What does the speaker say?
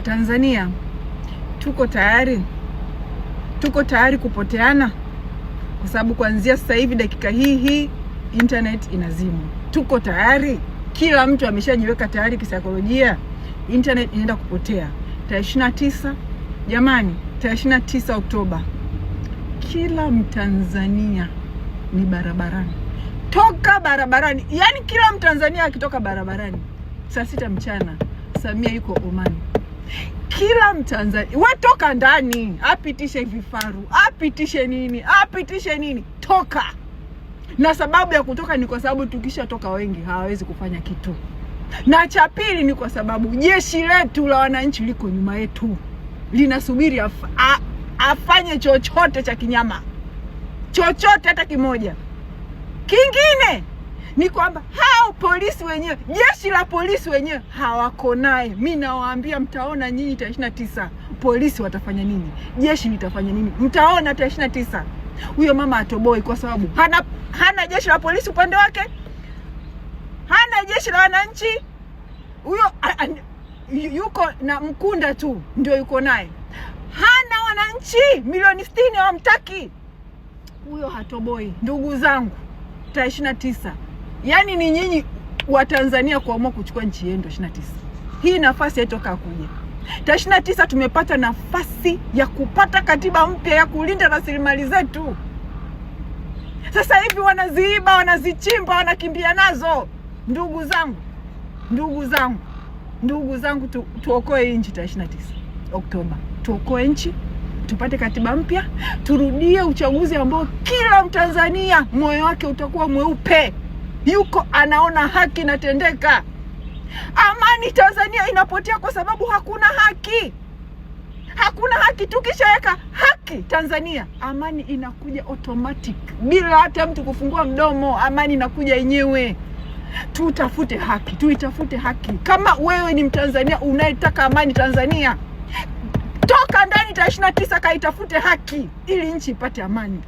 Watanzania, tuko tayari? Tuko tayari kupoteana? Kwa sababu kuanzia sasa hivi dakika hii internet inazimwa. Tuko tayari? Kila mtu ameshajiweka tayari kisaikolojia. Internet inaenda kupotea. Tarehe 29, jamani, tarehe 29 Oktoba. Kila Mtanzania ni barabarani. Toka barabarani. Yaani kila Mtanzania akitoka barabarani saa 6 mchana, Samia yuko Oman. Kila Mtanzania, wewe toka ndani, apitishe vifaru, apitishe nini, toka. Na sababu ya kutoka ni kwa sababu tukishatoka wengi hawawezi kufanya kitu. Na cha pili ni kwa sababu jeshi letu la wananchi liko nyuma yetu. Linasubiri afanye chochote cha kinyama. Chochote hata kimoja. Kingine ni kwamba hao polisi wenyewe, jeshi la polisi wenyewe hawako naye. Mimi nawaambia, mtaona nyinyi tarehe 29 polisi watafanya nini, jeshi litafanya nini. Mtaona tarehe 29. Huyo mama atoboi kwa sababu hana jeshi la polisi upande wake, hana jeshi la wananchi. Huyo yuko na Mkunda tu ndio yuko naye, hana wananchi milioni 60 hawamtaki. Huyo hatoboi. Ndugu zangu, tarehe 29, yani ni nyinyi wa Tanzania kuamua kuchukua nchi yenu 29. Hii nafasi haitoka kuja. Tarehe 29 tumepata nafasi ya kupata katiba mpya ya kulinda rasilimali zetu. Sasa hivi wanaziiba, wanazichimba, wanakimbia nazo. Ndugu zangu, tuokoe nchi tarehe 29 Oktoba. Tuokoe nchi, tupate katiba mpya, turudie uchaguzi ambao kila Mtanzania moyo wake utakuwa mweupe. Yuko anaona haki inatendeka. Amani Tanzania inapotea kwa sababu hakuna haki. Hakuna haki. Tukishaweka haki Tanzania, amani inakuja automatic bila hata mtu kufungua mdomo. Amani inakuja yenyewe. Tutafute haki, tuitafute haki. Kama wewe ni Mtanzania unayetaka amani Tanzania, toka ndani tarehe 29 kaitafute haki ili nchi ipate amani.